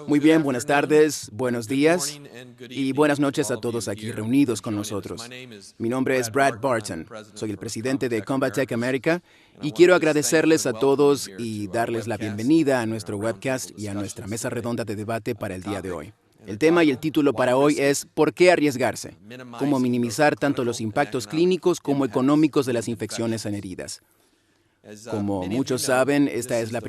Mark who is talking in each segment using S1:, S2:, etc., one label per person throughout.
S1: Muy bien, buenas tardes, buenos días y buenas noches a todos aquí reunidos con nosotros. Mi nombre es Brad Barton, soy el presidente de Combatech America y quiero agradecerles a todos y darles la bienvenida a nuestro webcast y a nuestra mesa redonda de debate para el día de hoy. El tema y el título para hoy es ¿por qué arriesgarse? Cómo minimizar tanto los impactos clínicos como económicos de las infecciones en heridas. Como muchos saben, esta es la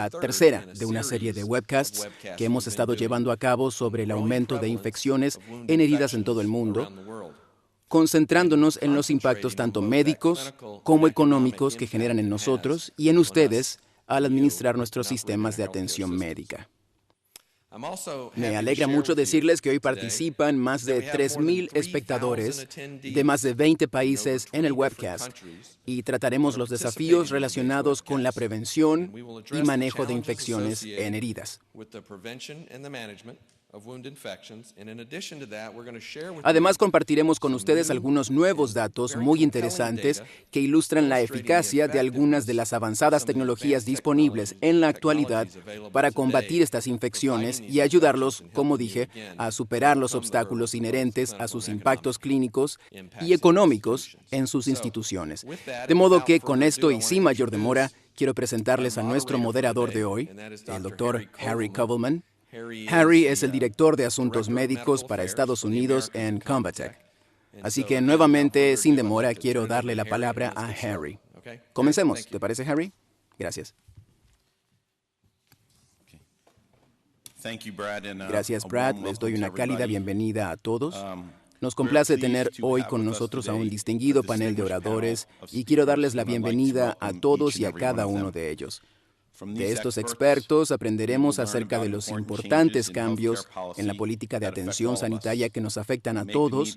S1: tercera de una serie de webcasts que hemos estado llevando a cabo sobre el aumento de infecciones en heridas en todo el mundo, concentrándonos en los impactos tanto médicos como económicos que generan en nosotros y en ustedes al administrar nuestros sistemas de atención médica. Me alegra mucho decirles que hoy participan más de 3,000 espectadores de más de 20 países en el webcast y trataremos los desafíos relacionados con la prevención y manejo de infecciones en heridas. Además, compartiremos con ustedes algunos nuevos datos muy interesantes que ilustran la eficacia de algunas de las avanzadas tecnologías disponibles en la actualidad para combatir estas infecciones y ayudarlos, como dije, a superar los obstáculos inherentes a sus impactos clínicos y económicos en sus instituciones. De modo que, con esto y sin mayor demora, quiero presentarles a nuestro moderador de hoy, el Dr. Harry Kovelman. Harry es el director de Asuntos Médicos para Estados Unidos en Combatech. Así que nuevamente, sin demora, quiero darle la palabra a Harry. Comencemos, ¿te parece, Harry? Gracias. Gracias, Brad. Les doy una cálida bienvenida a todos. Nos complace tener hoy con nosotros a un distinguido panel de oradores y quiero darles la bienvenida a todos y a cada uno de ellos. De estos expertos aprenderemos acerca de los importantes cambios en la política de atención sanitaria que nos afectan a todos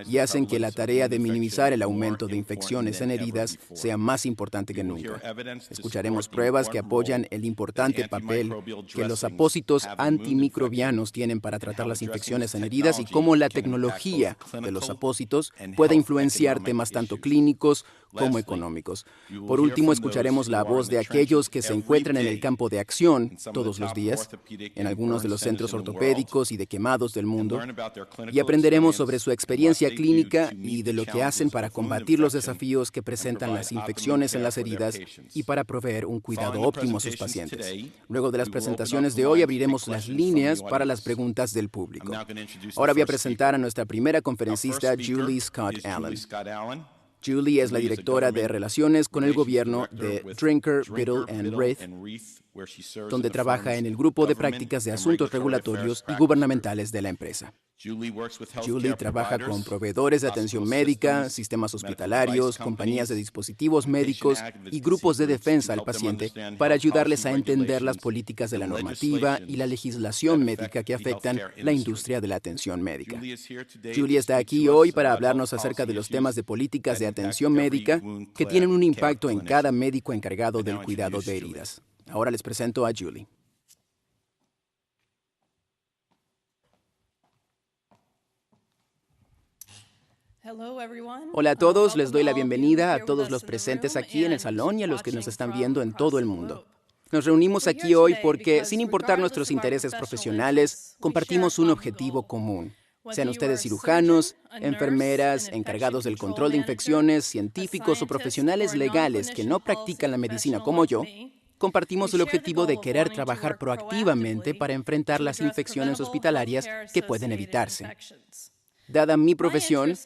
S1: y hacen que la tarea de minimizar el aumento de infecciones en heridas sea más importante que nunca. Escucharemos pruebas que apoyan el importante papel que los apósitos antimicrobianos tienen para tratar las infecciones en heridas y cómo la tecnología de los apósitos puede influenciar temas tanto clínicos como económicos. Por último, escucharemos la voz de aquellos que se encuentran en el campo de acción todos los días, en algunos de los centros ortopédicos y de quemados del mundo, y aprenderemos sobre su experiencia clínica y de lo que hacen para combatir los desafíos que presentan las infecciones en las heridas y para proveer un cuidado óptimo a sus pacientes. Luego de las presentaciones de hoy, abriremos las líneas para las preguntas del público. Ahora voy a presentar a nuestra primera conferencista, Julie Scott Allen. Julie es la directora de Relaciones con el Gobierno de Drinker, Biddle and Reith, donde trabaja en el Grupo de Prácticas de Asuntos Regulatorios y Gubernamentales de la empresa. Julie trabaja con proveedores de atención médica, sistemas hospitalarios, compañías de dispositivos médicos y grupos de defensa al paciente para ayudarles a entender las políticas de la normativa y la legislación médica que afectan la industria de la atención médica. Julie está aquí hoy para hablarnos acerca de los temas de políticas de atención médica que tienen un impacto en cada médico encargado del cuidado de heridas. Ahora les presento a Julie. Hola a todos, les doy la bienvenida a todos los presentes aquí en el salón y a los que nos están viendo en todo el mundo. Nos reunimos aquí hoy porque, sin importar nuestros intereses profesionales, compartimos un objetivo común. Sean ustedes cirujanos, enfermeras, encargados del control de infecciones, científicos o profesionales legales que no practican la medicina como yo, compartimos el objetivo de querer trabajar proactivamente para enfrentar las infecciones hospitalarias que pueden evitarse. Dada mi profesión,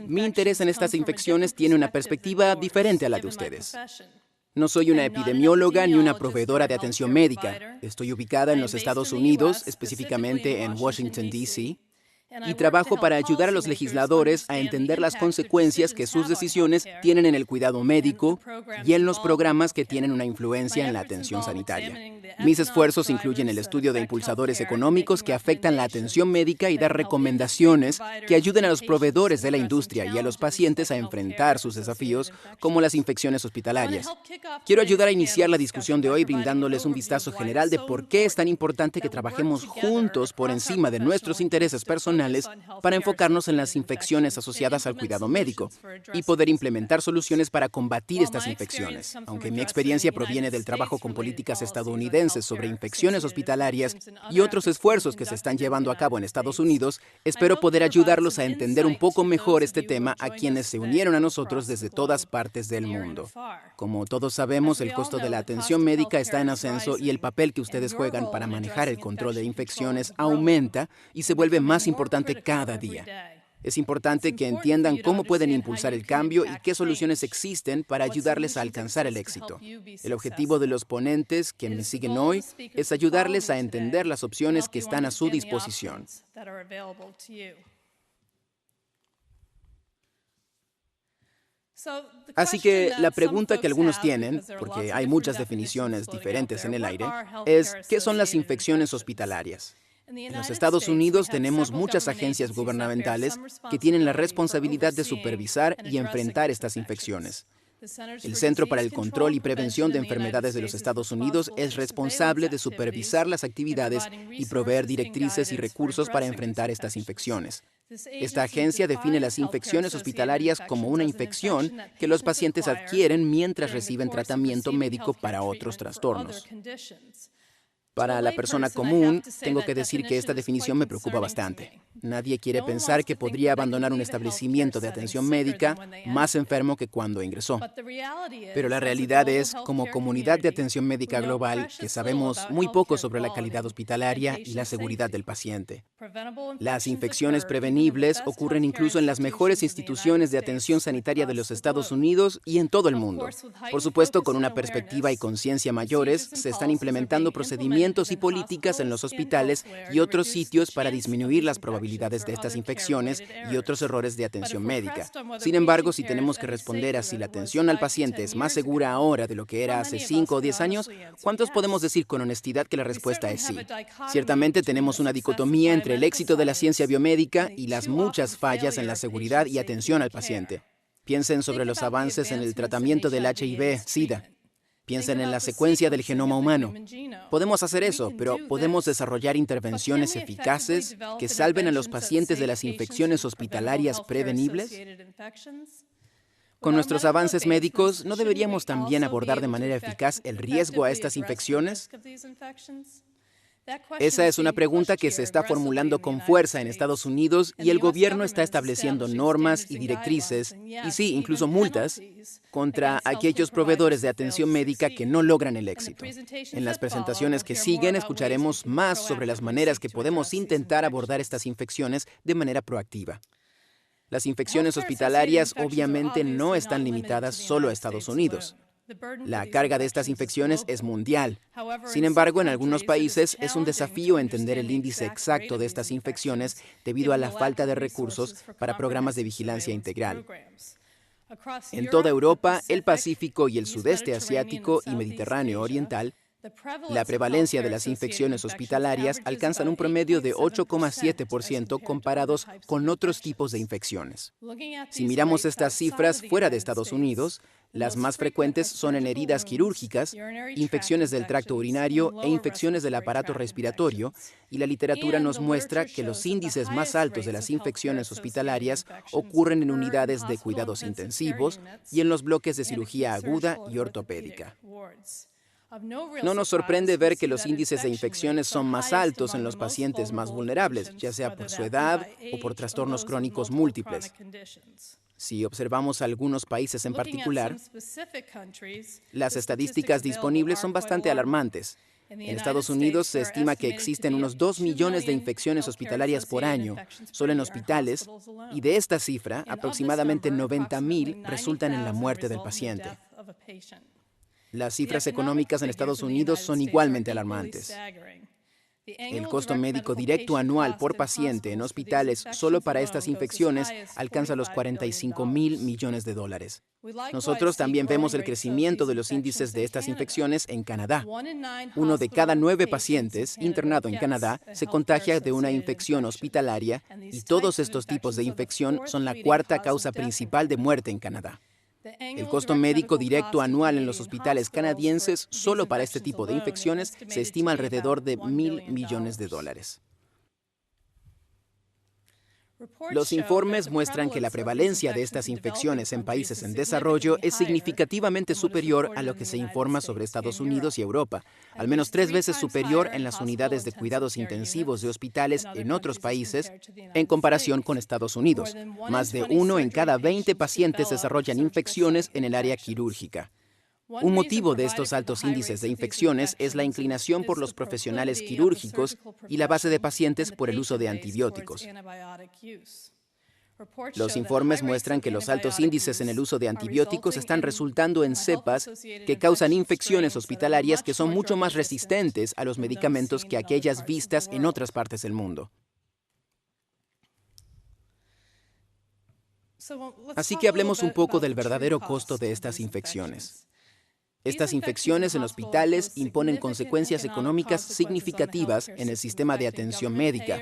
S1: mi interés en estas infecciones tiene una perspectiva diferente a la de ustedes. No soy una epidemióloga ni una proveedora de atención médica. Estoy ubicada en los Estados Unidos, específicamente en Washington, D.C., y trabajo para ayudar a los legisladores a entender las consecuencias que sus decisiones tienen en el cuidado médico y en los programas que tienen una influencia en la atención sanitaria. Mis esfuerzos incluyen el estudio de impulsadores económicos que afectan la atención médica y dar recomendaciones que ayuden a los proveedores de la industria y a los pacientes a enfrentar sus desafíos, como las infecciones hospitalarias. Quiero ayudar a iniciar la discusión de hoy brindándoles un vistazo general de por qué es tan importante que trabajemos juntos por encima de nuestros intereses personales para enfocarnos en las infecciones asociadas al cuidado médico y poder implementar soluciones para combatir estas infecciones. Aunque mi experiencia proviene del trabajo con políticas estadounidenses estadounidenses sobre infecciones hospitalarias y otros esfuerzos que se están llevando a cabo en Estados Unidos, espero poder ayudarlos a entender un poco mejor este tema a quienes se unieron a nosotros desde todas partes del mundo. Como todos sabemos, el costo de la atención médica está en ascenso y el papel que ustedes juegan para manejar el control de infecciones aumenta y se vuelve más importante cada día. Es importante que entiendan cómo pueden impulsar el cambio y qué soluciones existen para ayudarles a alcanzar el éxito. El objetivo de los ponentes que me siguen hoy es ayudarles a entender las opciones que están a su disposición. Así que la pregunta que algunos tienen, porque hay muchas definiciones diferentes en el aire, es ¿qué son las infecciones hospitalarias? En los Estados Unidos tenemos muchas agencias gubernamentales que tienen la responsabilidad de supervisar y enfrentar estas infecciones. El Centro para el Control y Prevención de Enfermedades de los Estados Unidos es responsable de supervisar las actividades y proveer directrices y recursos para enfrentar estas infecciones. Esta agencia define las infecciones hospitalarias como una infección que los pacientes adquieren mientras reciben tratamiento médico para otros trastornos. Para la persona común, tengo que decir que esta definición me preocupa bastante. Nadie quiere pensar que podría abandonar un establecimiento de atención médica más enfermo que cuando ingresó. Pero la realidad es, como comunidad de atención médica global, que sabemos muy poco sobre la calidad hospitalaria y la seguridad del paciente. Las infecciones prevenibles ocurren incluso en las mejores instituciones de atención sanitaria de los Estados Unidos y en todo el mundo. Por supuesto, con una perspectiva y conciencia mayores, se están implementando procedimientos y políticas en los hospitales y otros sitios para disminuir las probabilidades de estas infecciones y otros errores de atención médica. Sin embargo, si tenemos que responder a si la atención al paciente es más segura ahora de lo que era hace 5 o 10 años, ¿cuántos podemos decir con honestidad que la respuesta es sí? Ciertamente tenemos una dicotomía entre el éxito de la ciencia biomédica y las muchas fallas en la seguridad y atención al paciente. Piensen sobre los avances en el tratamiento del HIV/SIDA. Piensen en la secuencia del genoma humano. Podemos hacer eso, pero ¿podemos desarrollar intervenciones eficaces que salven a los pacientes de las infecciones hospitalarias prevenibles? Con nuestros avances médicos, ¿no deberíamos también abordar de manera eficaz el riesgo a estas infecciones? Esa es una pregunta que se está formulando con fuerza en Estados Unidos y el gobierno está estableciendo normas y directrices, y sí, incluso multas, contra aquellos proveedores de atención médica que no logran el éxito. En las presentaciones que siguen escucharemos más sobre las maneras que podemos intentar abordar estas infecciones de manera proactiva. Las infecciones hospitalarias obviamente no están limitadas solo a Estados Unidos. La carga de estas infecciones es mundial. Sin embargo, en algunos países es un desafío entender el índice exacto de estas infecciones debido a la falta de recursos para programas de vigilancia integral. En toda Europa, el Pacífico y el sudeste asiático y Mediterráneo oriental, la prevalencia de las infecciones hospitalarias alcanzan un promedio de 8,7% comparados con otros tipos de infecciones. Si miramos estas cifras fuera de Estados Unidos, las más frecuentes son en heridas quirúrgicas, infecciones del tracto urinario e infecciones del aparato respiratorio, y la literatura nos muestra que los índices más altos de las infecciones hospitalarias ocurren en unidades de cuidados intensivos y en los bloques de cirugía aguda y ortopédica. No nos sorprende ver que los índices de infecciones son más altos en los pacientes más vulnerables, ya sea por su edad o por trastornos crónicos múltiples. Si observamos algunos países en particular, las estadísticas disponibles son bastante alarmantes. En Estados Unidos se estima que existen unos 2 millones de infecciones hospitalarias por año, solo en hospitales, y de esta cifra, aproximadamente 90,000 resultan en la muerte del paciente. Las cifras económicas en Estados Unidos son igualmente alarmantes. El costo médico directo anual por paciente en hospitales solo para estas infecciones alcanza los 45,000 millones de dólares. Nosotros también vemos el crecimiento de los índices de estas infecciones en Canadá. 1 de cada 9 pacientes internado en Canadá se contagia de una infección hospitalaria y todos estos tipos de infección son la cuarta causa principal de muerte en Canadá. El costo médico directo anual en los hospitales canadienses solo para este tipo de infecciones se estima alrededor de $1,000 millones. Los informes muestran que la prevalencia de estas infecciones en países en desarrollo es significativamente superior a lo que se informa sobre Estados Unidos y Europa, al menos 3 veces superior en las unidades de cuidados intensivos de hospitales en otros países en comparación con Estados Unidos. Más de 1 en cada 20 pacientes desarrollan infecciones en el área quirúrgica. Un motivo de estos altos índices de infecciones es la inclinación por los profesionales quirúrgicos y la base de pacientes por el uso de antibióticos. Los informes muestran que los altos índices en el uso de antibióticos están resultando en cepas que causan infecciones hospitalarias que son mucho más resistentes a los medicamentos que aquellas vistas en otras partes del mundo. Así que hablemos un poco del verdadero costo de estas infecciones. Estas infecciones en hospitales imponen consecuencias económicas significativas en el sistema de atención médica,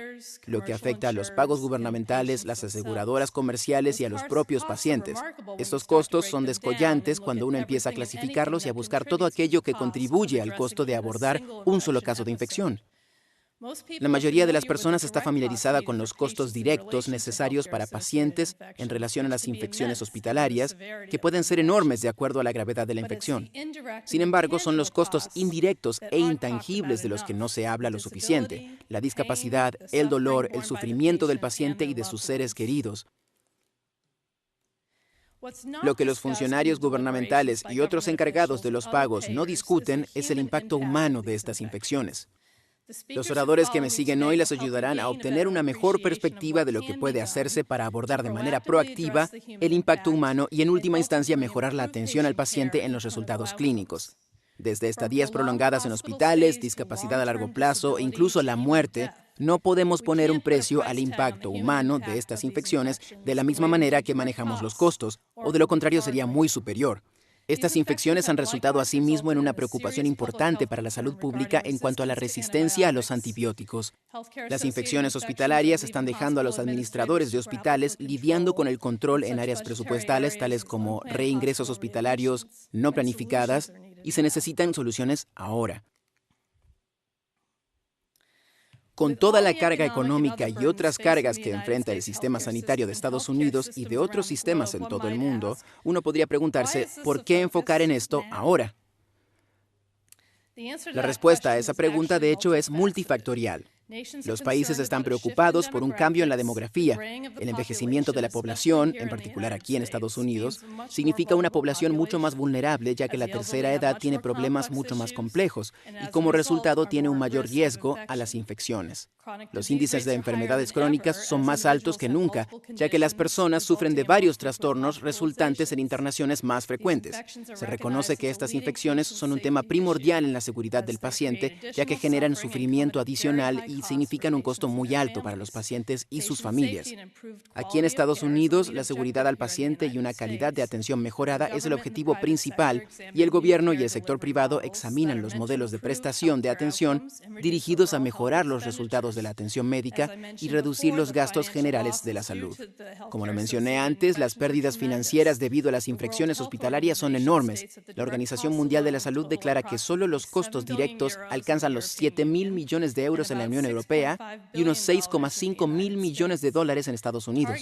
S1: lo que afecta a los pagos gubernamentales, las aseguradoras comerciales y a los propios pacientes. Estos costos son descollantes cuando uno empieza a clasificarlos y a buscar todo aquello que contribuye al costo de abordar un solo caso de infección. La mayoría de las personas está familiarizada con los costos directos necesarios para pacientes en relación a las infecciones hospitalarias, que pueden ser enormes de acuerdo a la gravedad de la infección. Sin embargo, son los costos indirectos e intangibles de los que no se habla lo suficiente: la discapacidad, el dolor, el sufrimiento del paciente y de sus seres queridos. Lo que los funcionarios gubernamentales y otros encargados de los pagos no discuten es el impacto humano de estas infecciones. Los oradores que me siguen hoy les ayudarán a obtener una mejor perspectiva de lo que puede hacerse para abordar de manera proactiva el impacto humano y, en última instancia, mejorar la atención al paciente en los resultados clínicos. Desde estadías prolongadas en hospitales, discapacidad a largo plazo e incluso la muerte, no podemos poner un precio al impacto humano de estas infecciones de la misma manera que manejamos los costos, o de lo contrario sería muy superior. Estas infecciones han resultado asimismo en una preocupación importante para la salud pública en cuanto a la resistencia a los antibióticos. Las infecciones hospitalarias están dejando a los administradores de hospitales lidiando con el control en áreas presupuestales tales como reingresos hospitalarios no planificadas, y se necesitan soluciones ahora. Con toda la carga económica y otras cargas que enfrenta el sistema sanitario de Estados Unidos y de otros sistemas en todo el mundo, uno podría preguntarse, ¿por qué enfocar en esto ahora? La respuesta a esa pregunta, de hecho, es multifactorial. Los países están preocupados por un cambio en la demografía. El envejecimiento de la población, en particular aquí en Estados Unidos, significa una población mucho más vulnerable, ya que la tercera edad tiene problemas mucho más complejos y como resultado tiene un mayor riesgo a las infecciones. Los índices de enfermedades crónicas son más altos que nunca, ya que las personas sufren de varios trastornos resultantes en internaciones más frecuentes. Se reconoce que estas infecciones son un tema primordial en la seguridad del paciente, ya que generan sufrimiento adicional y significan un costo muy alto para los pacientes y sus familias. Aquí en Estados Unidos, la seguridad al paciente y una calidad de atención mejorada es el objetivo principal, y el gobierno y el sector privado examinan los modelos de prestación de atención dirigidos a mejorar los resultados de la atención médica y reducir los gastos generales de la salud. Como lo mencioné antes, las pérdidas financieras debido a las infecciones hospitalarias son enormes. La Organización Mundial de la Salud declara que solo los costos directos alcanzan los 7.000 millones de euros en la Unión Europea y unos 6,5 mil millones de dólares en Estados Unidos.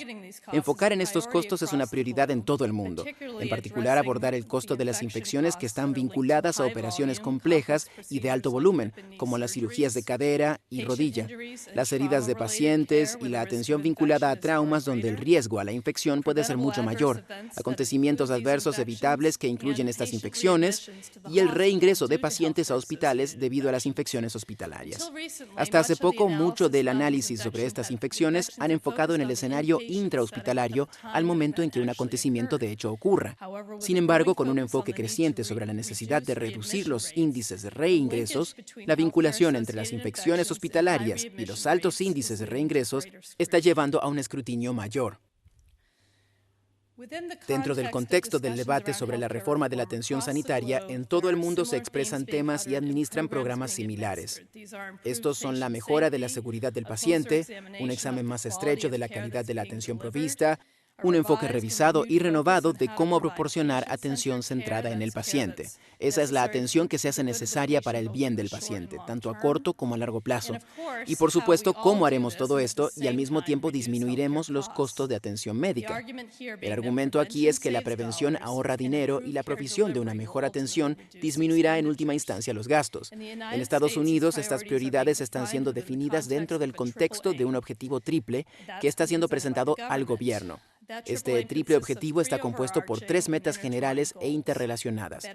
S1: Enfocar en estos costos es una prioridad en todo el mundo. En particular, abordar el costo de las infecciones que están vinculadas a operaciones complejas y de alto volumen, como las cirugías de cadera y rodilla, las heridas de pacientes y la atención vinculada a traumas donde el riesgo a la infección puede ser mucho mayor, acontecimientos adversos evitables que incluyen estas infecciones y el reingreso de pacientes a hospitales debido a las infecciones hospitalarias. Hasta hace poco, mucho del análisis sobre estas infecciones han enfocado en el escenario intrahospitalario al momento en que un acontecimiento de hecho ocurra. Sin embargo, con un enfoque creciente sobre la necesidad de reducir los índices de reingresos, la vinculación entre las infecciones hospitalarias y los altos índices de reingresos está llevando a un escrutinio mayor. Dentro del contexto del debate sobre la reforma de la atención sanitaria, en todo el mundo se expresan temas y administran programas similares. Estos son la mejora de la seguridad del paciente, un examen más estrecho de la calidad de la atención provista, un enfoque revisado y renovado de cómo proporcionar atención centrada en el paciente. Esa es la atención que se hace necesaria para el bien del paciente, tanto a corto como a largo plazo. Y por supuesto, ¿cómo haremos todo esto y al mismo tiempo disminuiremos los costos de atención médica? El argumento aquí es que la prevención ahorra dinero y la provisión de una mejor atención disminuirá en última instancia los gastos. En Estados Unidos, estas prioridades están siendo definidas dentro del contexto de un objetivo triple que está siendo presentado al gobierno. Este triple objetivo está compuesto por 3 metas generales e interrelacionadas: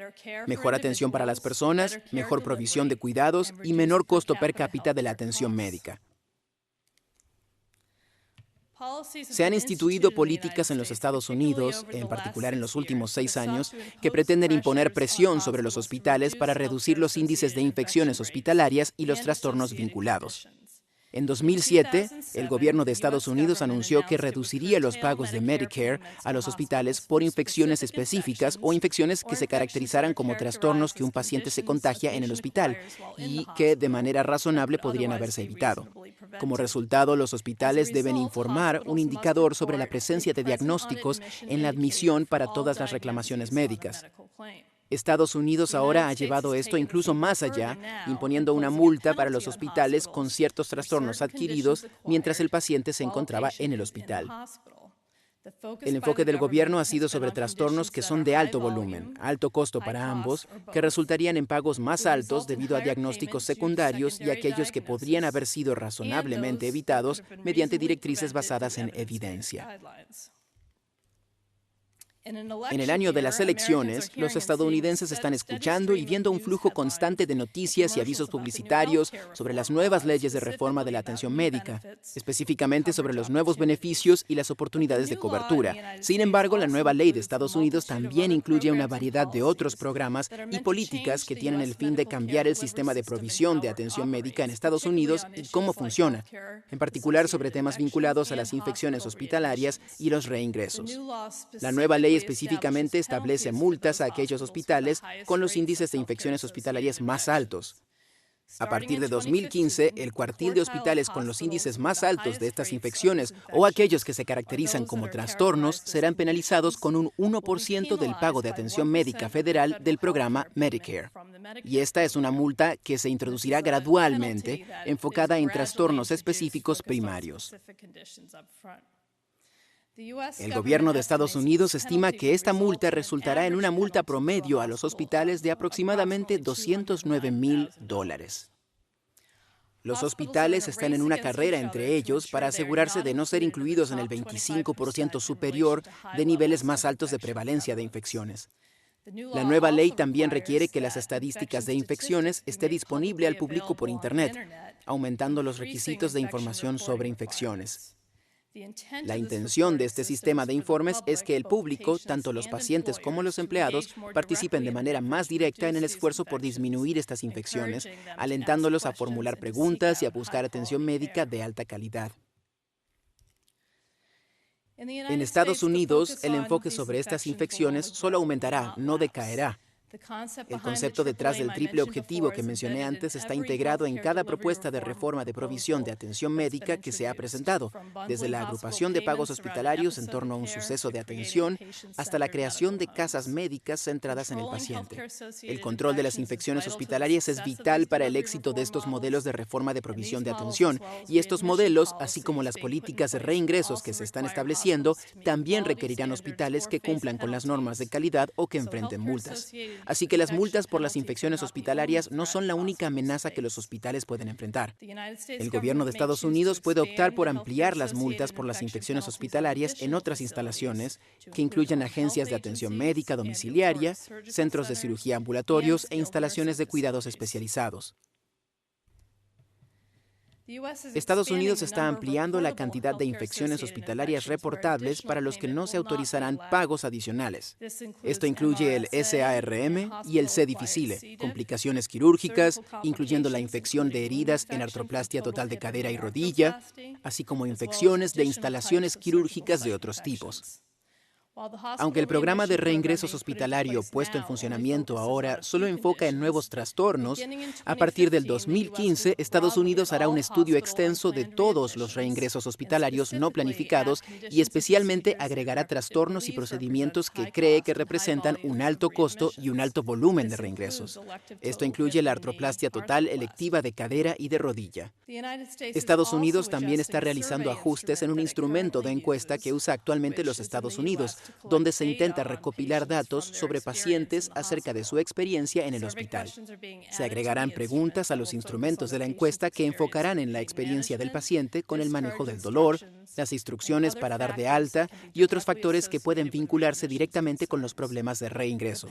S1: mejor atención para las personas, mejor provisión de cuidados y menor costo per cápita de la atención médica. Se han instituido políticas en los Estados Unidos, en particular en los últimos 6 años, que pretenden imponer presión sobre los hospitales para reducir los índices de infecciones hospitalarias y los trastornos vinculados. En 2007, el gobierno de Estados Unidos anunció que reduciría los pagos de Medicare a los hospitales por infecciones específicas o infecciones que se caracterizaran como trastornos que un paciente se contagia en el hospital y que de manera razonable podrían haberse evitado. Como resultado, los hospitales deben informar un indicador sobre la presencia de diagnósticos en la admisión para todas las reclamaciones médicas. Estados Unidos ahora ha llevado esto incluso más allá, imponiendo una multa para los hospitales con ciertos trastornos adquiridos mientras el paciente se encontraba en el hospital. El enfoque del gobierno ha sido sobre trastornos que son de alto volumen, alto costo para ambos, que resultarían en pagos más altos debido a diagnósticos secundarios y aquellos que podrían haber sido razonablemente evitados mediante directrices basadas en evidencia. En el año de las elecciones, los estadounidenses están escuchando y viendo un flujo constante de noticias y avisos publicitarios sobre las nuevas leyes de reforma de la atención médica, específicamente sobre los nuevos beneficios y las oportunidades de cobertura. Sin embargo, la nueva ley de Estados Unidos también incluye una variedad de otros programas y políticas que tienen el fin de cambiar el sistema de provisión de atención médica en Estados Unidos y cómo funciona, en particular sobre temas vinculados a las infecciones hospitalarias y los reingresos. La nueva ley específicamente establece multas a aquellos hospitales con los índices de infecciones hospitalarias más altos. A partir de 2015, el cuartil de hospitales con los índices más altos de estas infecciones o aquellos que se caracterizan como trastornos serán penalizados con un 1% del pago de atención médica federal del programa Medicare. Y esta es una multa que se introducirá gradualmente, enfocada en trastornos específicos primarios. El gobierno de Estados Unidos estima que esta multa resultará en una multa promedio a los hospitales de aproximadamente $209,000. Los hospitales están en una carrera entre ellos para asegurarse de no ser incluidos en el 25% superior de niveles más altos de prevalencia de infecciones. La nueva ley también requiere que las estadísticas de infecciones estén disponibles al público por Internet, aumentando los requisitos de información sobre infecciones. La intención de este sistema de informes es que el público, tanto los pacientes como los empleados, participen de manera más directa en el esfuerzo por disminuir estas infecciones, alentándolos a formular preguntas y a buscar atención médica de alta calidad. En Estados Unidos, el enfoque sobre estas infecciones solo aumentará, no decaerá. El concepto detrás del triple objetivo que mencioné antes está integrado en cada propuesta de reforma de provisión de atención médica que se ha presentado, desde la agrupación de pagos hospitalarios en torno a un suceso de atención hasta la creación de casas médicas centradas en el paciente. El control de las infecciones hospitalarias es vital para el éxito de estos modelos de reforma de provisión de atención, y estos modelos, así como las políticas de reingresos que se están estableciendo, también requerirán hospitales que cumplan con las normas de calidad o que enfrenten multas. Así que las multas por las infecciones hospitalarias no son la única amenaza que los hospitales pueden enfrentar. El gobierno de Estados Unidos puede optar por ampliar las multas por las infecciones hospitalarias en otras instalaciones, que incluyen agencias de atención médica domiciliaria, centros de cirugía ambulatorios e instalaciones de cuidados especializados. Estados Unidos está ampliando la cantidad de infecciones hospitalarias reportables para los que no se autorizarán pagos adicionales. Esto incluye el SARM y el C. difficile, complicaciones quirúrgicas, incluyendo la infección de heridas en artroplastia total de cadera y rodilla, así como infecciones de instalaciones quirúrgicas de otros tipos. Aunque el programa de reingresos hospitalario puesto en funcionamiento ahora solo enfoca en nuevos trastornos, a partir del 2015, Estados Unidos hará un estudio extenso de todos los reingresos hospitalarios no planificados y especialmente agregará trastornos y procedimientos que cree que representan un alto costo y un alto volumen de reingresos. Esto incluye la artroplastia total electiva de cadera y de rodilla. Estados Unidos también está realizando ajustes en un instrumento de encuesta que usa actualmente los Estados Unidos, donde se intenta recopilar datos sobre pacientes acerca de su experiencia en el hospital. Se agregarán preguntas a los instrumentos de la encuesta que enfocarán en la experiencia del paciente con el manejo del dolor, las instrucciones para dar de alta y otros factores que pueden vincularse directamente con los problemas de reingresos.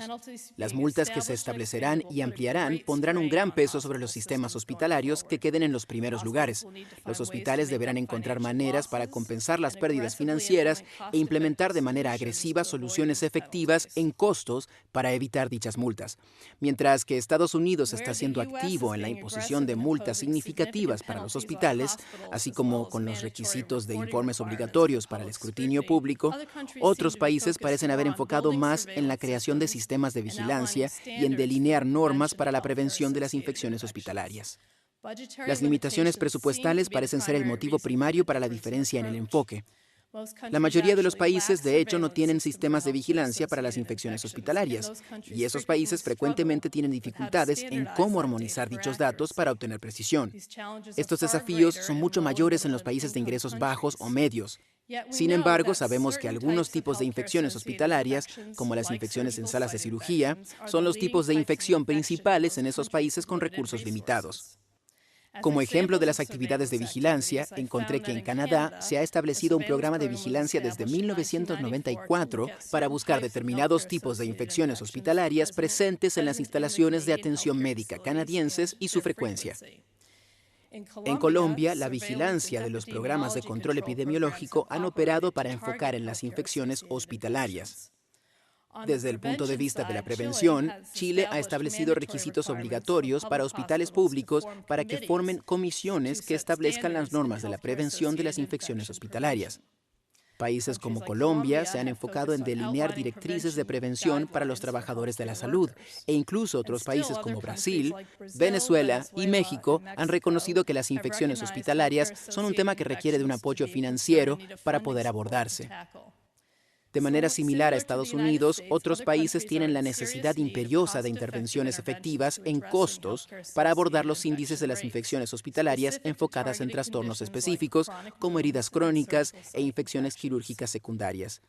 S1: Las multas que se establecerán y ampliarán pondrán un gran peso sobre los sistemas hospitalarios que queden en los primeros lugares. Los hospitales deberán encontrar maneras para compensar las pérdidas financieras e implementar de manera agresiva soluciones efectivas en costos para evitar dichas multas. Mientras que Estados Unidos está siendo activo en la imposición de multas significativas para los hospitales, así como con los requisitos de informes obligatorios para el escrutinio público, otros países parecen haber enfocado más en la creación de sistemas de vigilancia y en delinear normas para la prevención de las infecciones hospitalarias. Las limitaciones presupuestales parecen ser el motivo primario para la diferencia en el enfoque. La mayoría de los países, de hecho, no tienen sistemas de vigilancia para las infecciones hospitalarias, y esos países frecuentemente tienen dificultades en cómo armonizar dichos datos para obtener precisión. Estos desafíos son mucho mayores en los países de ingresos bajos o medios. Sin embargo, sabemos que algunos tipos de infecciones hospitalarias, como las infecciones en salas de cirugía, son los tipos de infección principales en esos países con recursos limitados. Como ejemplo de las actividades de vigilancia, encontré que en Canadá se ha establecido un programa de vigilancia desde 1994 para buscar determinados tipos de infecciones hospitalarias presentes en las instalaciones de atención médica canadienses y su frecuencia. En Colombia, la vigilancia de los programas de control epidemiológico han operado para enfocar en las infecciones hospitalarias. Desde el punto de vista de la prevención, Chile ha establecido requisitos obligatorios para hospitales públicos para que formen comisiones que establezcan las normas de la prevención de las infecciones hospitalarias. Países como Colombia se han enfocado en delinear directrices de prevención para los trabajadores de la salud, e incluso otros países como Brasil, Venezuela y México han reconocido que las infecciones hospitalarias son un tema que requiere de un apoyo financiero para poder abordarse. De manera similar a Estados Unidos, otros países tienen la necesidad imperiosa de intervenciones efectivas en costos para abordar los índices de las infecciones hospitalarias enfocadas en trastornos específicos, como heridas crónicas e infecciones quirúrgicas secundarias.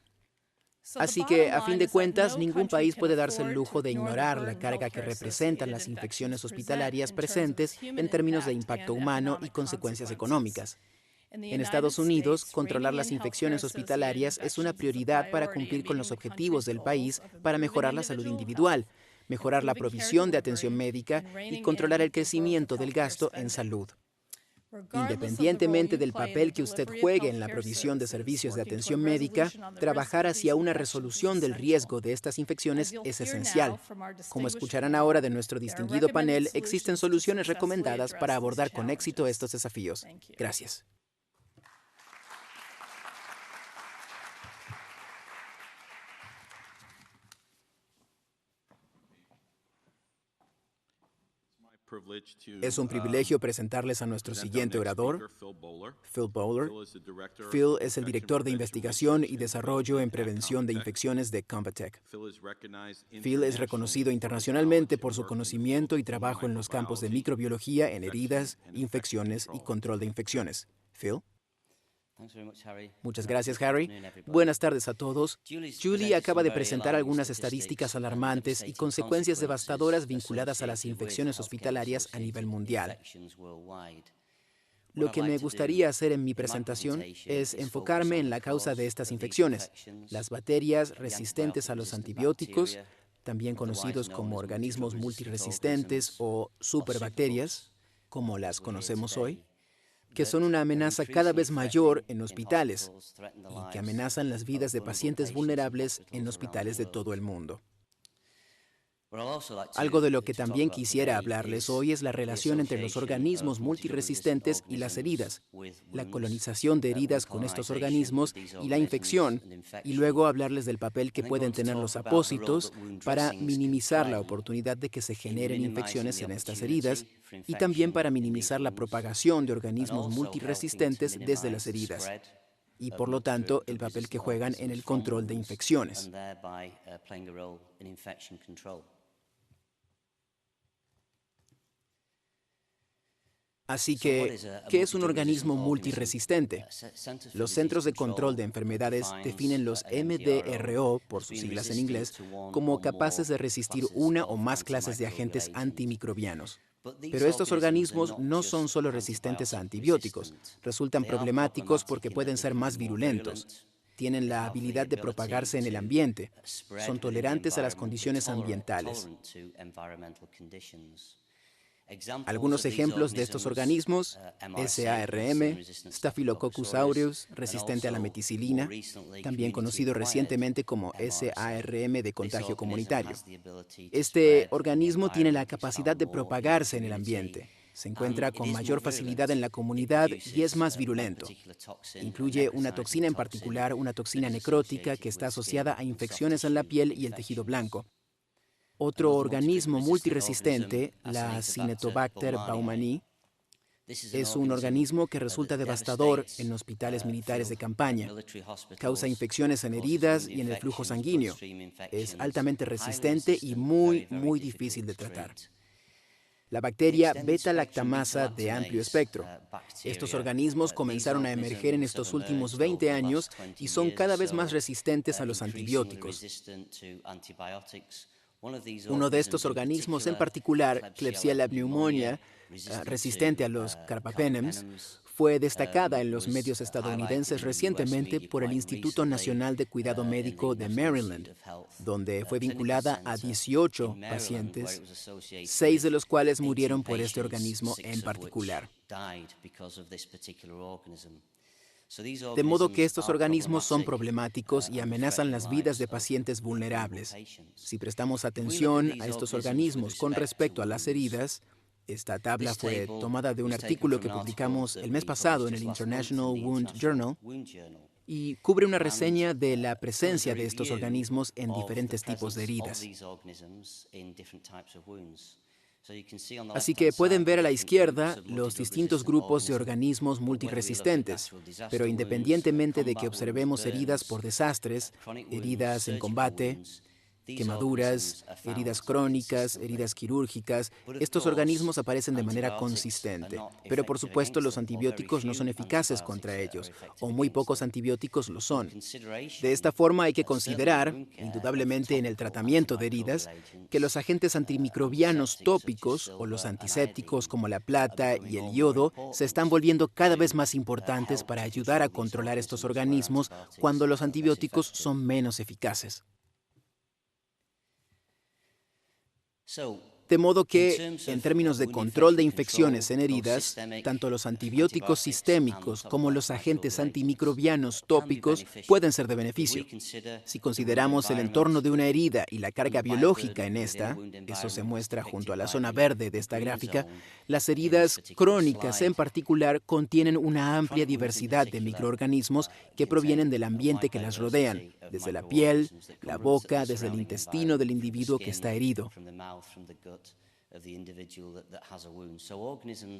S1: Así que, a fin de cuentas, ningún país puede darse el lujo de ignorar la carga que representan las infecciones hospitalarias presentes en términos de impacto humano y consecuencias económicas. En Estados Unidos, controlar las infecciones hospitalarias es una prioridad para cumplir con los objetivos del país para mejorar la salud individual, mejorar la provisión de atención médica y controlar el crecimiento del gasto en salud. Independientemente del papel que usted juegue en la provisión de servicios de atención médica, trabajar hacia una resolución del riesgo de estas infecciones es esencial. Como escucharán ahora de nuestro distinguido panel, existen soluciones recomendadas para abordar con éxito estos desafíos. Gracias. Es un privilegio presentarles a nuestro siguiente orador, Phil Bowler. Phil es el director de investigación y desarrollo en prevención de infecciones de Convatec. Phil es reconocido internacionalmente por su conocimiento y trabajo en los campos de microbiología en heridas, infecciones y control de infecciones. Phil. Muchas gracias, Harry. Buenas tardes a todos. Julie acaba de presentar algunas estadísticas alarmantes y consecuencias devastadoras vinculadas a las infecciones hospitalarias a nivel mundial. Lo que me gustaría hacer en mi presentación es enfocarme en la causa de estas infecciones, las bacterias resistentes a los antibióticos, también conocidos como organismos multiresistentes o superbacterias, como las conocemos hoy, que son una amenaza cada vez mayor en hospitales y que amenazan las vidas de pacientes vulnerables en hospitales de todo el mundo. Algo de lo que también quisiera hablarles hoy es la relación entre los organismos multiresistentes y las heridas, la colonización de heridas con estos organismos y la infección, y luego hablarles del papel que pueden tener los apósitos para minimizar la oportunidad de que se generen infecciones en estas heridas y también para minimizar la propagación de organismos multiresistentes desde las heridas y, por lo tanto, el papel que juegan en el control de infecciones. Así que, ¿qué es un organismo multiresistente? Los Centros de Control de Enfermedades definen los MDRO, por sus siglas en inglés, como capaces de resistir una o más clases de agentes antimicrobianos. Pero estos organismos no son solo resistentes a antibióticos, resultan problemáticos porque pueden ser más virulentos. Tienen la habilidad de propagarse en el ambiente, son tolerantes a las condiciones ambientales. Algunos ejemplos de estos organismos: SARM, Staphylococcus aureus, resistente a la meticilina, también conocido recientemente como SARM de contagio comunitario. Este organismo tiene la capacidad de propagarse en el ambiente. Se encuentra con mayor facilidad en la comunidad y es más virulento. Incluye una toxina en particular, una toxina necrótica que está asociada a infecciones en la piel y el tejido blanco. Otro organismo multiresistente, la Cinetobacter baumannii, es un organismo que resulta devastador en hospitales militares de campaña. Causa infecciones en heridas y en el flujo sanguíneo. Es altamente resistente y muy difícil de tratar. La bacteria beta-lactamasa de amplio espectro. Estos organismos comenzaron a emerger en estos últimos 20 años y son cada vez más resistentes a los antibióticos. Uno de estos organismos en particular, Klebsiella pneumoniae, resistente a los carbapenems, fue destacada en los medios estadounidenses recientemente por el Instituto Nacional de Cuidado Médico de Maryland, donde fue vinculada a 18 pacientes, 6 de los cuales murieron por este organismo en particular. De modo que estos organismos son problemáticos y amenazan las vidas de pacientes vulnerables. Si prestamos atención a estos organismos con respecto a las heridas, esta tabla fue tomada de un artículo que publicamos el mes pasado en el International Wound Journal y cubre una reseña de la presencia de estos organismos en diferentes tipos de heridas. Así que pueden ver a la izquierda los distintos grupos de organismos multiresistentes, pero independientemente de que observemos heridas por desastres, heridas en combate, quemaduras, heridas crónicas, heridas quirúrgicas, estos organismos aparecen de manera consistente. Pero por supuesto los antibióticos no son eficaces contra ellos, o muy pocos antibióticos lo son. De esta forma hay que considerar, indudablemente en el tratamiento de heridas, que los agentes antimicrobianos tópicos o los antisépticos como la plata y el yodo se están volviendo cada vez más importantes para ayudar a controlar estos organismos cuando los antibióticos son menos eficaces. De modo que, en términos de control de infecciones en heridas, tanto los antibióticos sistémicos como los agentes antimicrobianos tópicos pueden ser de beneficio. Si consideramos el entorno de una herida y la carga biológica en esta, eso se muestra junto a la zona verde de esta gráfica, las heridas crónicas en particular contienen una amplia diversidad de microorganismos que provienen del ambiente que las rodean, desde la piel, la boca, desde el intestino del individuo que está herido.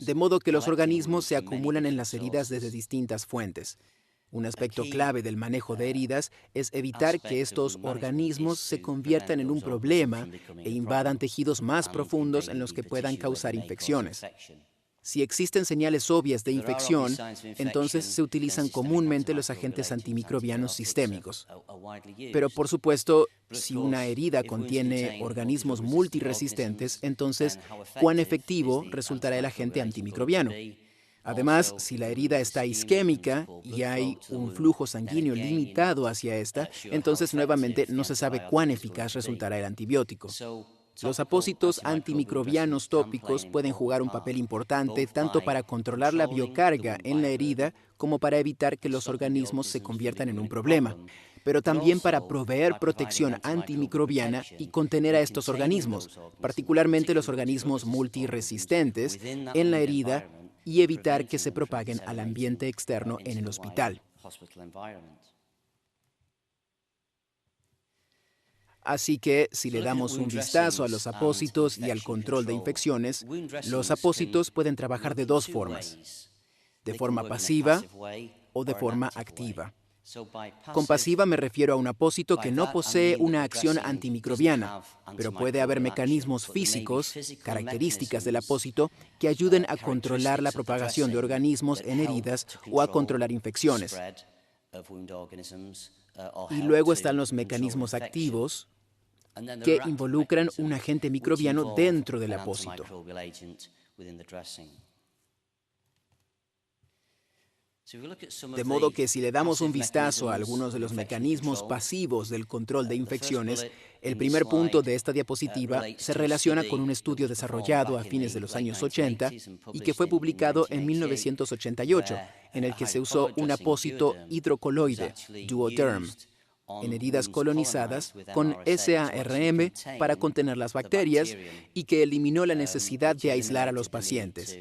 S1: De modo que los organismos se acumulan en las heridas desde distintas fuentes. Un aspecto clave del manejo de heridas es evitar que estos organismos se conviertan en un problema e invadan tejidos más profundos en los que puedan causar infecciones. Si existen señales obvias de infección, entonces se utilizan comúnmente los agentes antimicrobianos sistémicos. Pero, por supuesto, si una herida contiene organismos multiresistentes, entonces, ¿cuán efectivo resultará el agente antimicrobiano? Además, si la herida está isquémica y hay un flujo sanguíneo limitado hacia esta, entonces nuevamente no se sabe cuán eficaz resultará el antibiótico. Los apósitos antimicrobianos tópicos pueden jugar un papel importante tanto para controlar la biocarga en la herida como para evitar que los organismos se conviertan en un problema, pero también para proveer protección antimicrobiana y contener a estos organismos, particularmente los organismos multiresistentes, en la herida y evitar que se propaguen al ambiente externo en el hospital. Así que, si le damos un vistazo a los apósitos y al control de infecciones, los apósitos pueden trabajar de dos formas: de forma pasiva o de forma activa. Con pasiva me refiero a un apósito que no posee una acción antimicrobiana, pero puede haber mecanismos físicos, características del apósito, que ayuden a controlar la propagación de organismos en heridas o a controlar infecciones. Y luego están los mecanismos activos, que involucran un agente microbiano dentro del apósito. De modo que si le damos un vistazo a algunos de los mecanismos pasivos del control de infecciones, el primer punto de esta diapositiva se relaciona con un estudio desarrollado a fines de los años 80 y que fue publicado en 1988, en el que se usó un apósito hidrocoloide, Duoderm, en heridas colonizadas con SARM para contener las bacterias y que eliminó la necesidad de aislar a los pacientes.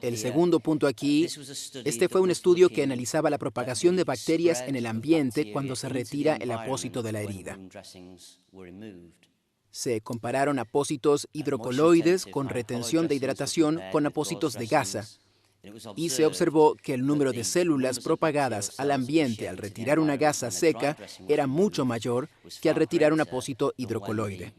S1: El segundo punto aquí, este fue un estudio que analizaba la propagación de bacterias en el ambiente cuando se retira el apósito de la herida. Se compararon apósitos hidrocoloides con retención de hidratación con apósitos de gasa, y se observó que el número de células propagadas al ambiente al retirar una gasa seca era mucho mayor que al retirar un apósito hidrocoloide.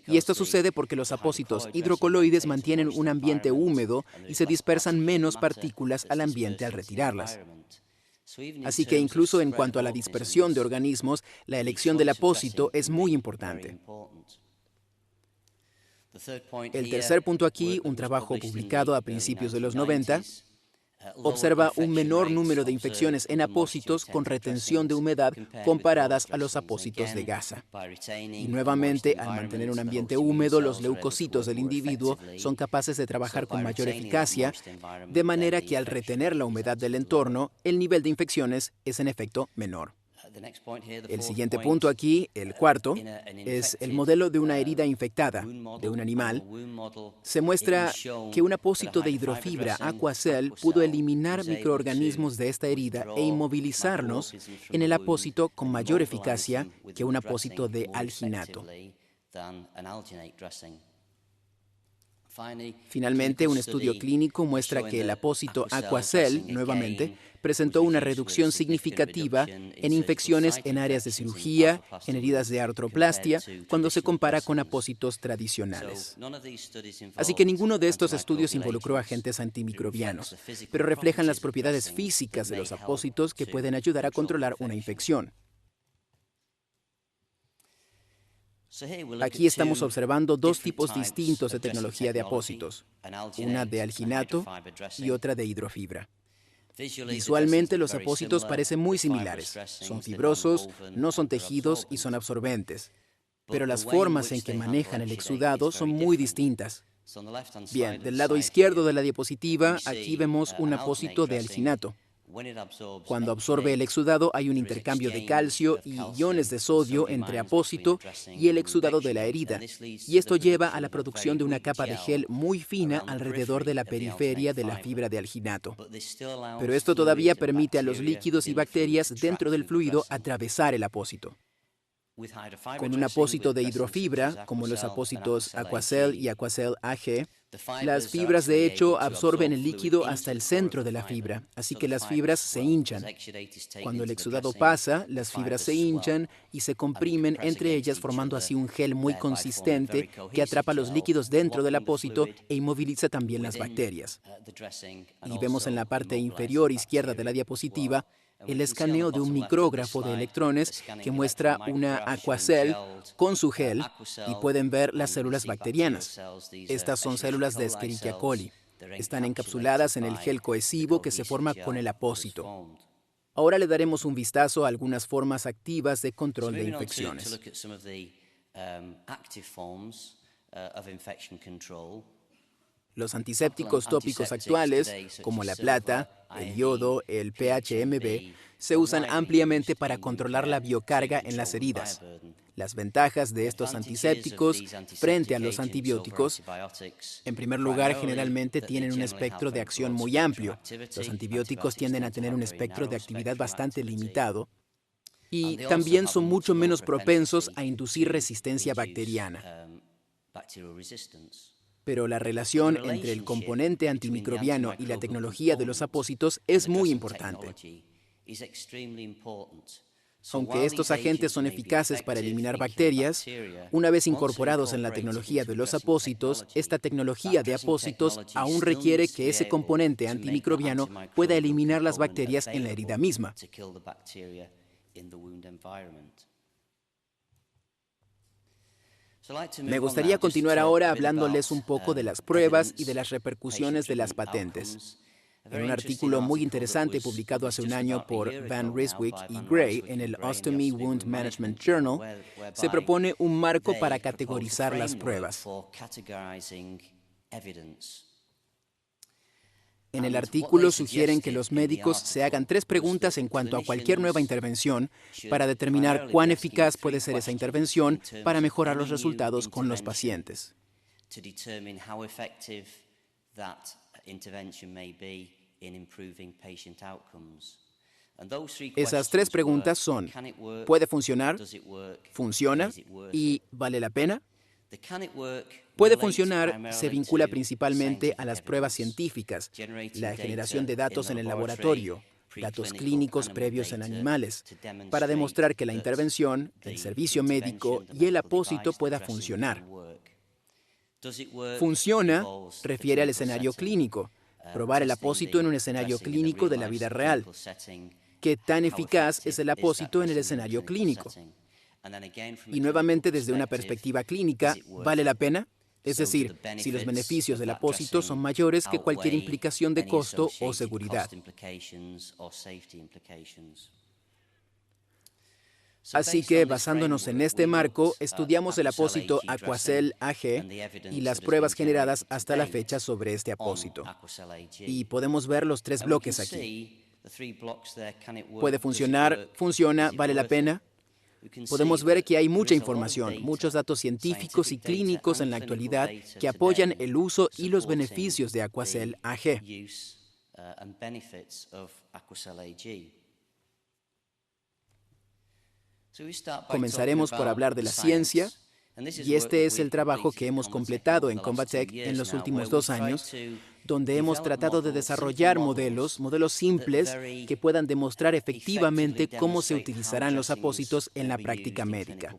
S1: Y esto sucede porque los apósitos hidrocoloides mantienen un ambiente húmedo y se dispersan menos partículas al ambiente al retirarlas. Así que incluso en cuanto a la dispersión de organismos, la elección del apósito es muy importante. El tercer punto aquí, un trabajo publicado a principios de los 90, observa un menor número de infecciones en apósitos con retención de humedad comparadas a los apósitos de gasa. Y nuevamente, al mantener un ambiente húmedo, los leucocitos del individuo son capaces de trabajar con mayor eficacia, de manera que al retener la humedad del entorno, el nivel de infecciones es en efecto menor. El siguiente punto aquí, el cuarto, es el modelo de una herida infectada de un animal. Se muestra que un apósito de hidrofibra Aquacel pudo eliminar microorganismos de esta herida e inmovilizarlos en el apósito con mayor eficacia que un apósito de alginato. Finalmente, un estudio clínico muestra que el apósito Aquacel, nuevamente, presentó una reducción significativa en infecciones en áreas de cirugía, en heridas de artroplastia, cuando se compara con apósitos tradicionales. Así que ninguno de estos estudios involucró agentes antimicrobianos, pero reflejan las propiedades físicas de los apósitos que pueden ayudar a controlar una infección. Aquí estamos observando dos tipos distintos de tecnología de apósitos, una de alginato y otra de hidrofibra. Visualmente los apósitos parecen muy similares, son fibrosos, no son tejidos y son absorbentes, pero las formas en que manejan el exudado son muy distintas. Bien, del lado izquierdo de la diapositiva, aquí vemos un apósito de alginato. Cuando absorbe el exudado hay un intercambio de calcio y iones de sodio entre apósito y el exudado de la herida, y esto lleva a la producción de una capa de gel muy fina alrededor de la periferia de la fibra de alginato. Pero esto todavía permite a los líquidos y bacterias dentro del fluido atravesar el apósito. Con un apósito de hidrofibra, como los apósitos Aquacel y Aquacel AG, las fibras de hecho absorben el líquido hasta el centro de la fibra, así que las fibras se hinchan. Cuando el exudado pasa, las fibras se hinchan y se comprimen entre ellas formando así un gel muy consistente que atrapa los líquidos dentro del apósito e inmoviliza también las bacterias. Y vemos en la parte inferior izquierda de la diapositiva el escaneo de un micrógrafo de electrones que muestra una Aquacel con su gel y pueden ver las células bacterianas. Estas son células de Escherichia coli. Están encapsuladas en el gel cohesivo que se forma con el apósito. Ahora le daremos un vistazo a algunas formas activas de control de infecciones. Los antisépticos tópicos actuales, como la plata, el yodo, el PHMB, se usan ampliamente para controlar la biocarga en las heridas. Las ventajas de estos antisépticos frente a los antibióticos: en primer lugar, generalmente tienen un espectro de acción muy amplio. Los antibióticos tienden a tener un espectro de actividad bastante limitado y también son mucho menos propensos a inducir resistencia bacteriana. Pero la relación entre el componente antimicrobiano y la tecnología de los apósitos es muy importante. Aunque estos agentes son eficaces para eliminar bacterias, una vez incorporados en la tecnología de los apósitos, esta tecnología de apósitos aún requiere que ese componente antimicrobiano pueda eliminar las bacterias en la herida misma. Me gustaría continuar ahora hablándoles un poco de las pruebas y de las repercusiones de las patentes. En un artículo muy interesante publicado hace un año por Van Ryswyk y Gray en el Ostomy Wound Management Journal, se propone un marco para categorizar las pruebas. En el artículo sugieren que los médicos se hagan 3 preguntas en cuanto a cualquier nueva intervención para determinar cuán eficaz puede ser esa intervención para mejorar los resultados con los pacientes. Esas 3 preguntas son: ¿puede funcionar? ¿Funciona? ¿Y vale la pena? Puede funcionar se vincula principalmente a las pruebas científicas, la generación de datos en el laboratorio, datos clínicos previos en animales, para demostrar que la intervención, el servicio médico y el apósito pueda funcionar. Funciona refiere al escenario cllínico, probar el apósito en un escenario clínico de la vida real. ¿Qué tan eficaz es el apósito en el escenario clínico? Y nuevamente, desde una perspectiva clínica, ¿vale la pena? Es decir, si los beneficios del apósito son mayores que cualquier implicación de costo o seguridad. Así que, basándonos en este marco, estudiamos el apósito Aquacel AG y las pruebas generadas hasta la fecha sobre este apósito. Y podemos ver los 3 bloques aquí. ¿Puede funcionar? ¿Funciona? ¿Vale la pena? Podemos ver que hay mucha información, muchos datos científicos y clínicos en la actualidad que apoyan el uso y los beneficios de Aquacel AG. Comenzaremos por hablar de la ciencia, y este es el trabajo que hemos completado en Convatec en los últimos 2 años, donde hemos tratado de desarrollar modelos simples que puedan demostrar efectivamente cómo se utilizarán los apósitos en la práctica médica.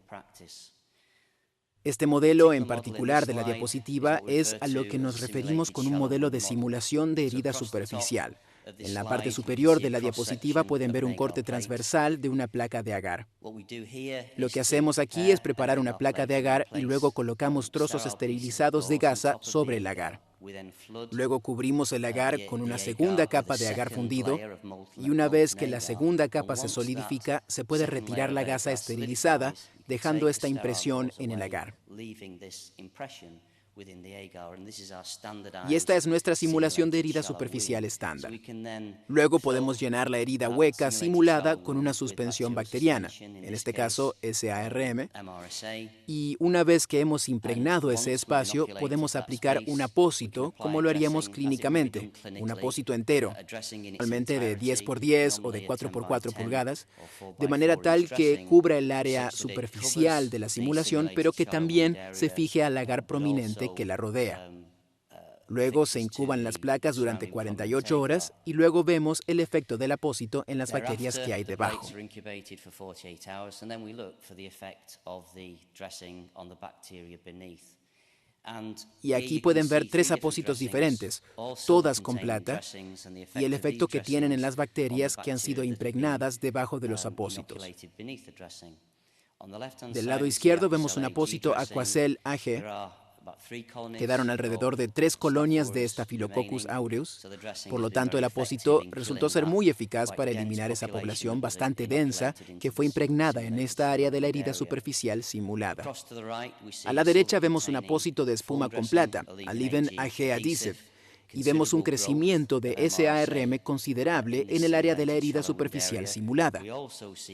S1: Este modelo en particular de la diapositiva es a lo que nos referimos con un modelo de simulación de herida superficial. En la parte superior de la diapositiva pueden ver un corte transversal de una placa de agar. Lo que hacemos aquí es preparar una placa de agar y luego colocamos trozos esterilizados de gasa sobre el agar. Luego cubrimos el agar con una segunda capa de agar fundido y una vez que la segunda capa se solidifica, se puede retirar la gasa esterilizada, dejando esta impresión en el agar. Y esta es nuestra simulación de herida superficial estándar. Luego podemos llenar la herida hueca simulada con una suspensión bacteriana, en este caso SARM, y una vez que hemos impregnado ese espacio, podemos aplicar un apósito como lo haríamos clínicamente, un apósito entero, normalmente de 10 por 10 o de 4 por 4 pulgadas, de manera tal que cubra el área superficial de la simulación, pero que también se fije al agar prominente que la rodea. Luego se incuban las placas durante 48 horas y luego vemos el efecto del apósito en las bacterias que hay debajo. Y aquí pueden ver 3 apósitos diferentes, todas con plata, y el efecto que tienen en las bacterias que han sido impregnadas debajo de los apósitos. Del lado izquierdo vemos un apósito Aquacel AG Quedaron alrededor de 3 colonias de Staphylococcus aureus. Por lo tanto, el apósito resultó ser muy eficaz para eliminar esa población bastante densa que fue impregnada en esta área de la herida superficial simulada. A la derecha vemos un apósito de espuma con plata, Aliven AG Adhesive, y vemos un crecimiento de SARM considerable en el área de la herida superficial simulada.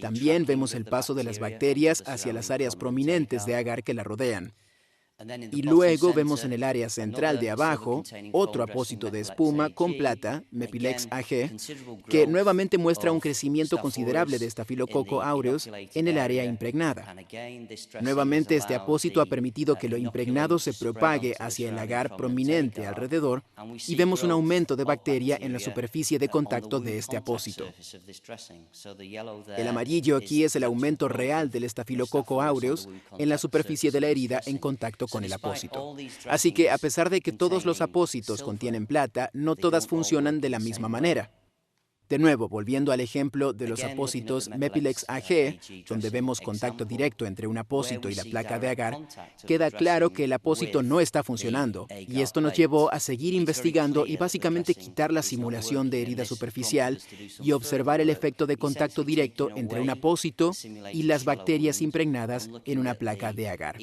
S1: También vemos el paso de las bacterias hacia las áreas prominentes de agar que la rodean. Y luego vemos en el área central de abajo otro apósito de espuma con plata, Mepilex AG, que nuevamente muestra un crecimiento considerable de Staphylococcus aureus en el área impregnada. Nuevamente este apósito ha permitido que lo impregnado se propague hacia el agar prominente alrededor y vemos un aumento de bacteria en la superficie de contacto de este apósito. El amarillo aquí es el aumento real del Staphylococcus aureus en la superficie de la herida en contacto con el apósito. Así que, a pesar de que todos los apósitos contienen plata, no todas funcionan de la misma manera. De nuevo, volviendo al ejemplo de los apósitos Mepilex AG, donde vemos contacto directo entre un apósito y la placa de agar, queda claro que el apósito no está funcionando, y esto nos llevó a seguir investigando y básicamente quitar la simulación de herida superficial y observar el efecto de contacto directo entre un apósito y las bacterias impregnadas en una placa de agar.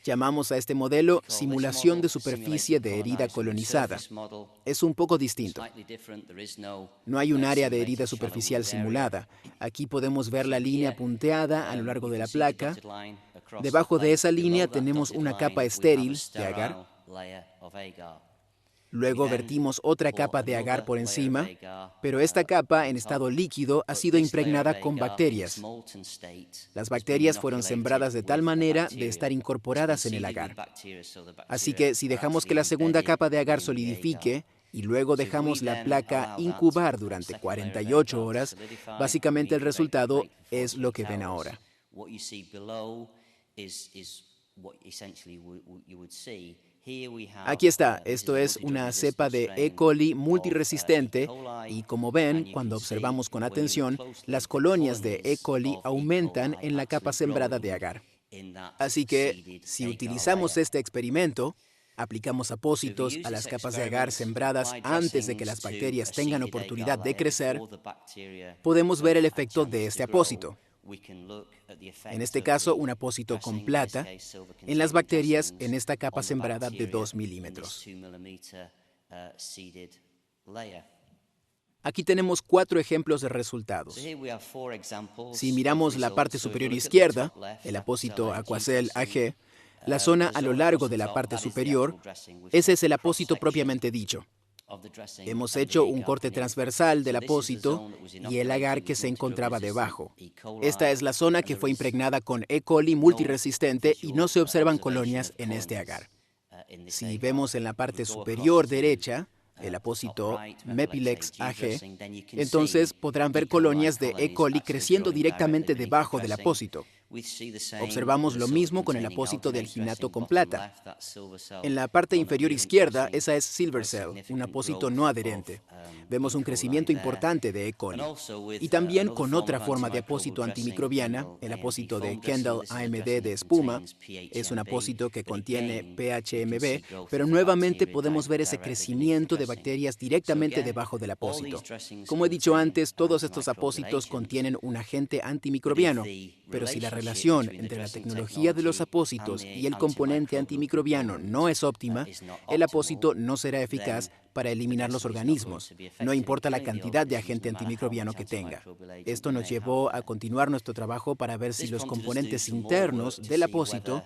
S1: Llamamos a este modelo simulación de superficie de herida colonizada. Es un poco distinto. No hay un área de herida superficial simulada. Aquí podemos ver la línea punteada a lo largo de la placa. Debajo de esa línea tenemos una capa estéril de agar. Luego vertimos otra capa de agar por encima, pero esta capa en estado líquido ha sido impregnada con bacterias. Las bacterias fueron sembradas de tal manera de estar incorporadas en el agar. Así que si dejamos que la segunda capa de agar solidifique y luego dejamos la placa incubar durante 48 horas, básicamente el resultado es lo que ven ahora. Aquí está, esto es una cepa de E. coli multiresistente y como ven, cuando observamos con atención, las colonias de E. coli aumentan en la capa sembrada de agar. Así que, si utilizamos este experimento, aplicamos apósitos a las capas de agar sembradas antes de que las bacterias tengan oportunidad de crecer, podemos ver el efecto de este apósito. En este caso, un apósito con plata en las bacterias en esta capa sembrada de 2 milímetros. Aquí tenemos 4 ejemplos de resultados. Si miramos la parte superior izquierda, el apósito Aquacel AG, la zona a lo largo de la parte superior, ese es el apósito propiamente dicho. Hemos hecho un corte transversal del apósito y el agar que se encontraba debajo. Esta es la zona que fue impregnada con E. coli multiresistente y no se observan colonias en este agar. Si vemos en la parte superior derecha, el apósito Mepilex AG, entonces podrán ver colonias de E. coli creciendo directamente debajo del apósito. Observamos lo mismo con el apósito de alginato con plata. En la parte inferior izquierda, esa es Silver Cell, un apósito no adherente. Vemos un crecimiento importante de E. coli. Y también con otra forma de apósito antimicrobiana, el apósito de Kendall AMD de espuma. Es un apósito que contiene PHMB, pero nuevamente podemos ver ese crecimiento de bacterias directamente debajo del apósito. Como he dicho antes, todos estos apósitos contienen un agente antimicrobiano, pero si la relación entre la tecnología de los apósitos y el componente antimicrobiano no es óptima, el apósito no será eficaz para eliminar los organismos, no importa la cantidad de agente antimicrobiano que tenga. Esto nos llevó a continuar nuestro trabajo para ver si los componentes internos del apósito,